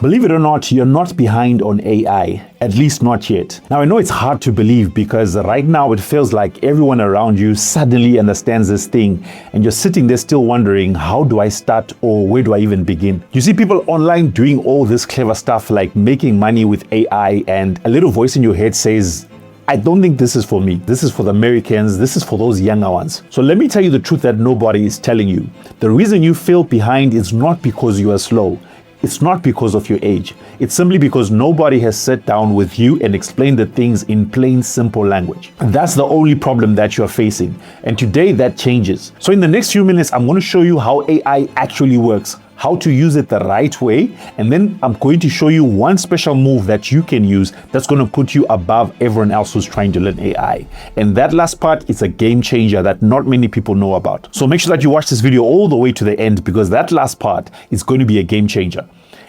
Believe it or not, you're not behind on AI, at least not yet. Now, I know it's hard to believe because right now it feels like everyone around you suddenly understands this thing and you're sitting there still wondering, how do I start or where do I even begin? You see people online doing all this clever stuff like making money with AI, and a little voice in your head says, I don't think this is for me. This is for the Americans. This is for those younger ones. So let me tell you the truth that nobody is telling you. The reason you feel behind is not because you are slow. It's not because of your age. It's simply because nobody has sat down with you and explained the things in plain, simple language. And that's the only problem that you're facing. And today that changes. So in the next few minutes, I'm going to show you how AI actually works, how to use it the right way, and then I'm going to show you one special move that you can use that's going to put you above everyone else who's trying to learn AI. And that last part is a game changer that not many people know about. So make sure that you watch this video all the way to the end, because that last part is going to be a game changer.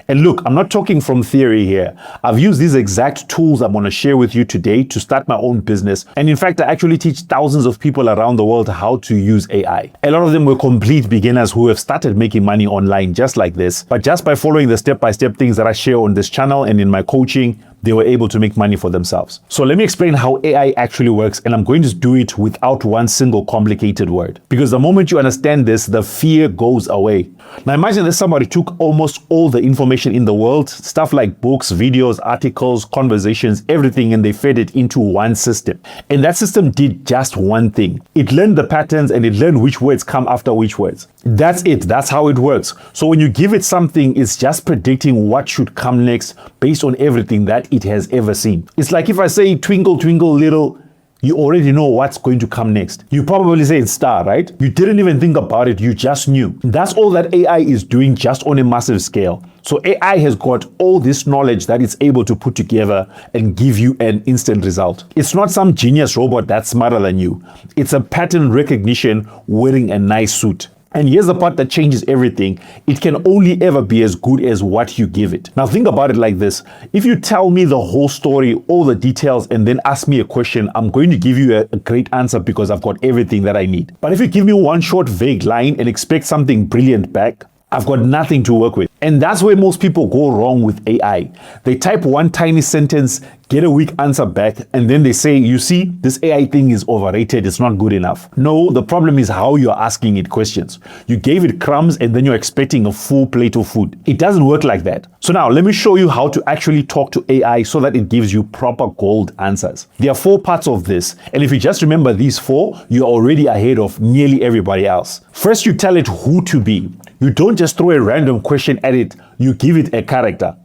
And look, I'm not talking from theory here. I've used these exact tools I'm going to share with you today to start my own business. And in fact, I actually teach thousands of people around the world how to use AI. A lot of them were complete beginners who have started making money online just like this. But just by following the step-by-step things that I share on this channel and in my coaching, they were able to make money for themselves. So let me explain how AI actually works, and I'm going to do it without one single complicated word. Because the moment you understand this, the fear goes away. Now imagine that somebody took almost all the information in the world, stuff like books, videos, articles, conversations, everything, and they fed it into one system. And that system did just one thing. It learned the patterns and it learned which words come after which words. That's it. That's how it works. So when you give it something, it's just predicting what should come next based on everything that it has ever seen. It's like if I say twinkle, twinkle, little, you already know what's going to come next. You probably say it's star, right? You didn't even think about it, you just knew. That's all that AI is doing, just on a massive scale. So AI has got all this knowledge that it's able to put together and give you an instant result. It's not some genius robot that's smarter than you. It's a pattern recognition wearing a nice suit. And here's the part that changes everything. It can only ever be as good as what you give it. Now think about it like this. If you tell me the whole story, all the details, and then ask me a question, I'm going to give you a great answer because I've got everything that I need. But if you give me one short vague line and expect something brilliant back, I've got nothing to work with. And that's where most people go wrong with AI. They type one tiny sentence, get a weak answer back, and then they say, you see, this AI thing is overrated, it's not good enough. No, the problem is how you're asking it questions. You gave it crumbs and then you're expecting a full plate of food. It doesn't work like that. So now let me show you how to actually talk to AI so that it gives you proper gold answers. There are 4 parts of this, and if you just remember these 4, you're already ahead of nearly everybody else. First, you tell it who to be. You don't just throw a random question at it, you give it a character.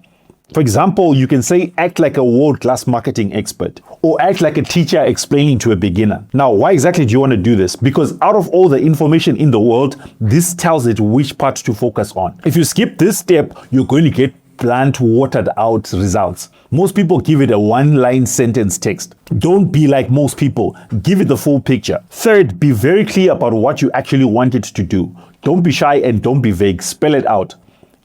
For example, you can say, act like a world-class marketing expert, or act like a teacher explaining to a beginner. Now, why exactly do you want to do this? Because out of all the information in the world, this tells it which part to focus on. If you skip this step, you're going to get blunt, watered out results. Most people give it a one-line sentence text. Don't be like most people. Give it the full picture. Third, be very clear about what you actually want it to do. Don't be shy and don't be vague. Spell it out.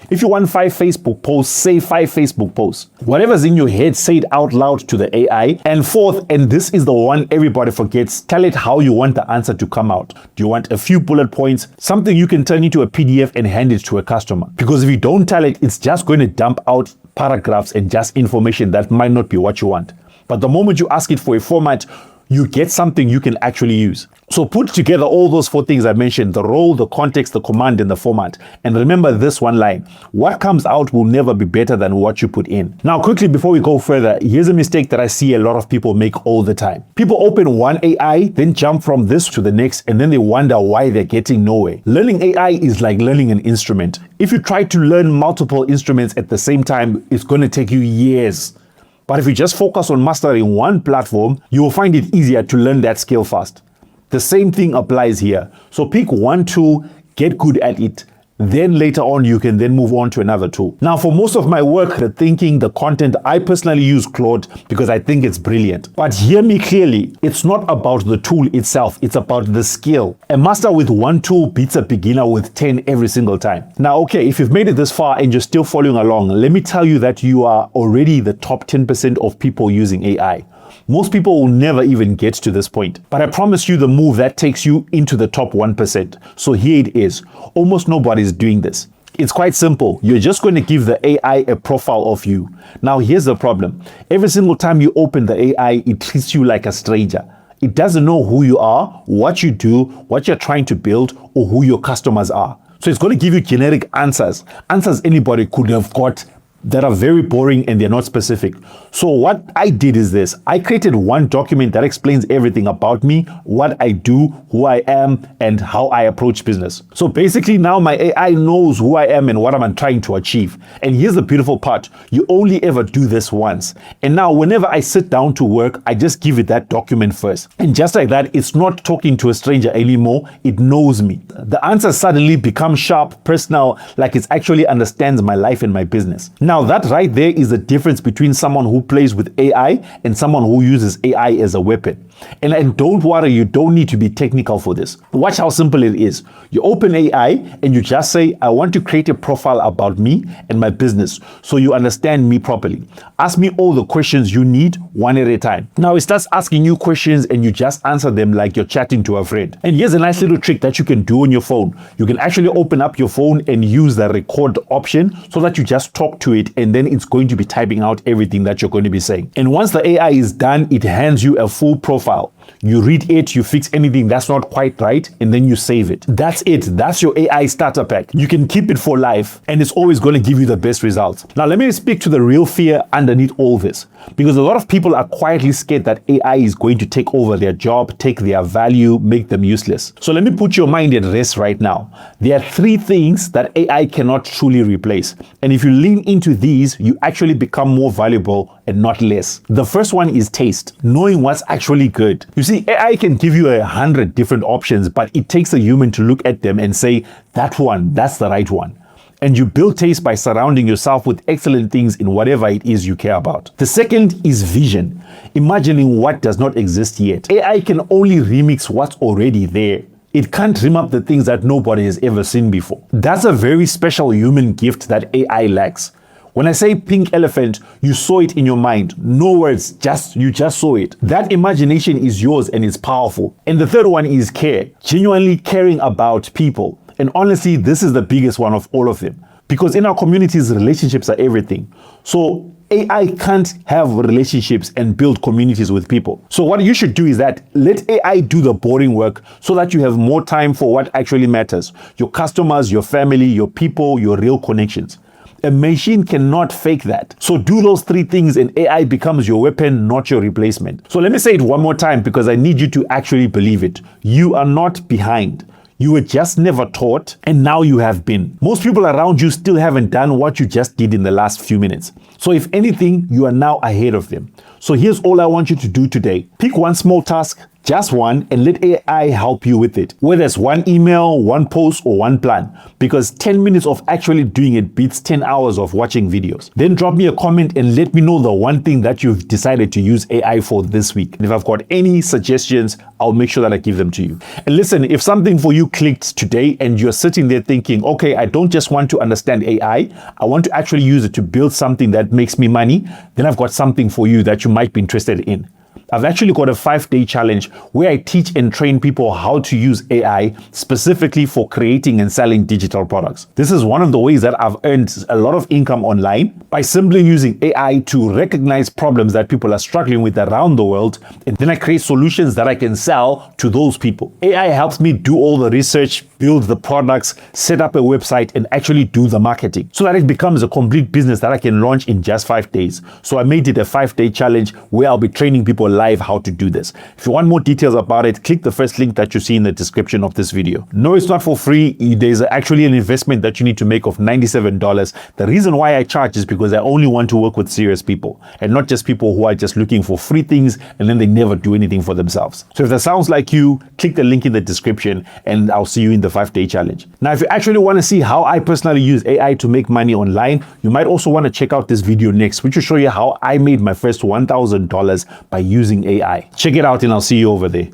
If you want 5 Facebook posts, say 5 Facebook posts. Whatever's in your head, say it out loud to the AI. And fourth, and this is the one everybody forgets, tell it how you want the answer to come out. Do you want a few bullet points, something you can turn into a PDF and hand it to a customer? Because if you don't tell it, it's just going to dump out paragraphs and just information that might not be what you want. But the moment you ask it for a format, you get something you can actually use. So put together all those 4 things I mentioned: the role, the context, the command, and the format. And remember this one line: what comes out will never be better than what you put in. Now, quickly before we go further, here's a mistake that I see a lot of people make all the time. People open one AI, then jump from this to the next, and then they wonder why they're getting nowhere. Learning AI is like learning an instrument. If you try to learn multiple instruments at the same time, it's going to take you years. But if you just focus on mastering one platform, you will find it easier to learn that skill fast. The same thing applies here. So pick one tool, get good at it, then later on you can then move on to another tool. Now, for most of my work, the thinking, the content, I personally use Claude because I think it's brilliant. But hear me clearly, it's not about the tool itself, it's about the skill. A master with one tool beats a beginner with 10 every single time. Now, okay, if you've made it this far and you're still following along, let me tell you that you are already the top 10% of people using AI. Most people will never even get to this point. But I promise you the move that takes you into the top 1%. So here it is. Almost nobody is doing this. It's quite simple. You're just going to give the AI a profile of you. Now, here's the problem. Every single time you open the AI, it treats you like a stranger. It doesn't know who you are, what you do, what you're trying to build, or who your customers are. So it's going to give you generic answers anybody could have got that are very boring and they're not specific. So what I did is this. I created one document that explains everything about me, what I do, who I am, and how I approach business. So basically now my AI knows who I am and what I'm trying to achieve. And here's the beautiful part. You only ever do this once. And now whenever I sit down to work, I just give it that document first. And just like that, it's not talking to a stranger anymore. It knows me. The answers suddenly become sharp, personal, like it actually understands my life and my business. Now that right there is the difference between someone who plays with AI and someone who uses AI as a weapon. And don't worry, you don't need to be technical for this. Watch how simple it is. You open AI and you just say, I want to create a profile about me and my business so you understand me properly. Ask me all the questions you need one at a time. Now it starts asking you questions and you just answer them like you're chatting to a friend. And here's a nice little trick that you can do on your phone. You can actually open up your phone and use the record option so that you just talk to it and then it's going to be typing out everything that you're going to be saying. And once the AI is done, it hands you a full profile. You read it, you fix anything that's not quite right, and then you save it. That's it. That's your AI starter pack. You can keep it for life, and it's always going to give you the best results. Now, let me speak to the real fear underneath all this, because a lot of people are quietly scared that AI is going to take over their job, take their value, make them useless. So let me put your mind at rest right now. There are 3 things that AI cannot truly replace. And if you lean into these, you actually become more valuable and not less. The first one is taste, knowing what's actually good. You see, AI can give you 100 different options, but it takes a human to look at them and say, that's the right one. And you build taste by surrounding yourself with excellent things in whatever it is you care about. The second is vision, imagining what does not exist yet. AI can only remix what's already there. It can't dream up the things that nobody has ever seen before. That's a very special human gift that AI lacks. When I say pink elephant, you saw it in your mind. No words, you just saw it. That imagination is yours and it's powerful. And the third one is care, genuinely caring about people. And honestly, this is the biggest one of all of them. Because in our communities, relationships are everything. So AI can't have relationships and build communities with people. So what you should do is that let AI do the boring work so that you have more time for what actually matters. Your customers, your family, your people, your real connections. A machine cannot fake that. So do those 3 things and AI becomes your weapon, not your replacement. So let me say it one more time because I need you to actually believe it. You are not behind. You were just never taught, and now you have been. Most people around you still haven't done what you just did in the last few minutes. So if anything, you are now ahead of them. So here's all I want you to do today. Pick one small task, just one, and let AI help you with it. Whether it's one email, one post, or one plan. Because 10 minutes of actually doing it beats 10 hours of watching videos. Then drop me a comment and let me know the one thing that you've decided to use AI for this week. And if I've got any suggestions, I'll make sure that I give them to you. And listen, if something for you clicked today and you're sitting there thinking, okay, I don't just want to understand AI, I want to actually use it to build something that makes me money, then I've got something for you that you might be interested in. I've actually got a 5-day challenge where I teach and train people how to use AI specifically for creating and selling digital products. This is one of the ways that I've earned a lot of income online by simply using AI to recognize problems that people are struggling with around the world, and then I create solutions that I can sell to those people. AI helps me do all the research, build the products, set up a website, and actually do the marketing so that it becomes a complete business that I can launch in just 5 days. So I made it a 5-day challenge where I'll be training people live how to do this. If you want more details about it, click the first link that you see in the description of this video. No, it's not for free. There's actually an investment that you need to make of $97. The reason why I charge is because I only want to work with serious people and not just people who are just looking for free things and then they never do anything for themselves. So if that sounds like you, click the link in the description and I'll see you in the 5-day challenge. Now, if you actually want to see how I personally use AI to make money online, you might also want to check out this video next, which will show you how I made my first $1,000 by using AI. Check it out and I'll see you over there.